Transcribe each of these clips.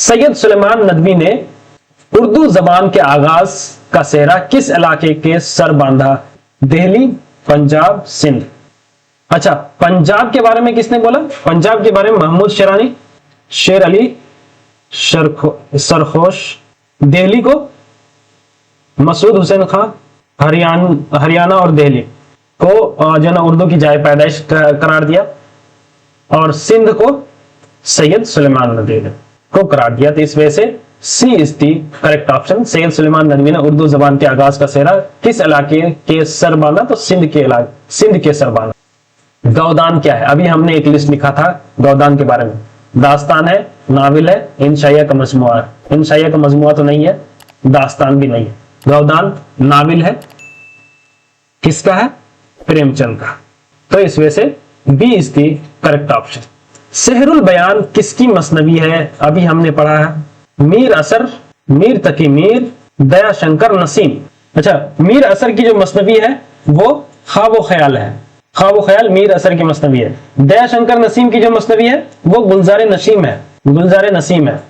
सैयद सुलेमान नदवी ने उर्दू जबान के आगाज का सेहरा किस इलाके के सर बांधा? दिल्ली, पंजाब, सिंध। अच्छा, पंजाब के बारे में किसने बोला? पंजाब के बारे में महमूद शेरानी, शेर अली सरखोश। दिल्ली को मसूद हुसैन खां, हरियाणा और दिल्ली को जो ना उर्दू की जाए पैदाइश करार दिया, और सिंध को सैयद सुलेमान नदवी को करार दिया। तो इस वजह से C is the correct option. Syed Sulaiman Nadvi ने उर्दू जबान के आगाज का सेहरा किस इलाके के सर बांधा? तो सिंध के सर बांधा। गौदान क्या है? अभी हमने एक लिस्ट लिखा था गौदान के बारे में। दास्तान है, नाविल है, इंशाइया का मजमुआ है। इंशाइया का मजमुआ तो नहीं है, दास्तान भी नहीं है। गौदान नाविल है, किसका है? प्रेमचंद का। तो इस वजह से B is the correct option. Sehrul Bayan किसकी मसनवी है? अभी हमने पढ़ा है मीर असर, मीर तकी मीर, दया शंकर नसीम। अच्छा, मीर असर की जो मसनवी है वो ख्वाब ख्याल है। ख्वाब ख्याल मीर असर की मसनवी है। दया शंकर नसीम की जो मसनवी है वो गुलजार नसीम है, गुलजार नसीम है।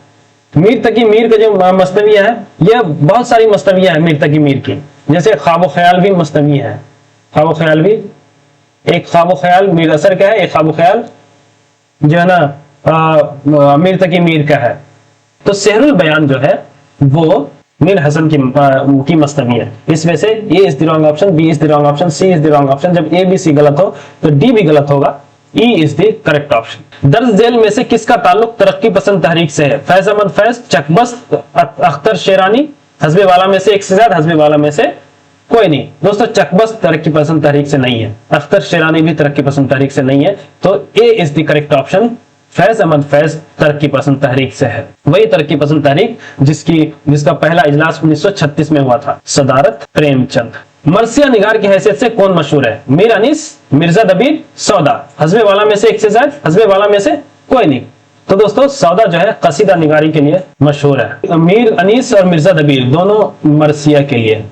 मीर तकी मीर का जो मसनवियां है, ये बहुत सारी मसनवियां हैं मीर तकी मीर की, जैसे ख्वाब ख्याल भी मसनवी है। ख्वाब ख्याल भी, एक ख्वाब ख्याल मीर असर का है, एक ख्वाब ख्याल जो है ना मीर तकी मीर का है। तो सेहरुल बयान जो है वो मीर हसन की मसनवी है। इस वजह से A is the wrong option, B is the wrong option, C is the wrong option. जब ए बी सी गलत हो तो डी भी गलत होगा। E is the correct option. दर्ज झेल में से किसका ताल्लुक तरक्की पसंद तहरीक से है? फैज अहमद फैज, चकबस्त, अख्तर शेरानी, हस्बे वाला में से एक से ज्यादा, हस्बे वाला में से कोई नहीं। दोस्तों, चकबस्त तरक्की पसंद तहरीक से नहीं है, अख्तर शेरानी भी तरक्की पसंद तहरीक से नहीं है। तो A is the correct option. Faiz Ahmad Faiz तरक्की पसंद तहरीक से है। वही तरक्की पसंद तहरीक जिसका पहला इजलास 1936 में हुआ था। सदारत प्रेमचंद। मरसिया निगार की हैसियत से कौन मशहूर है? मीर अनीस, मिर्जा दबीर, सौदा। हस्बे वाला में से एक से ज्यादा, हस्बे वाला में से कोई नहीं। तो दोस्तों, सौदा जो है कसीदा निगारी के लिए मशहूर है। मीर अनीस और मिर्जा दबीर दोनों मरसिया के लिए।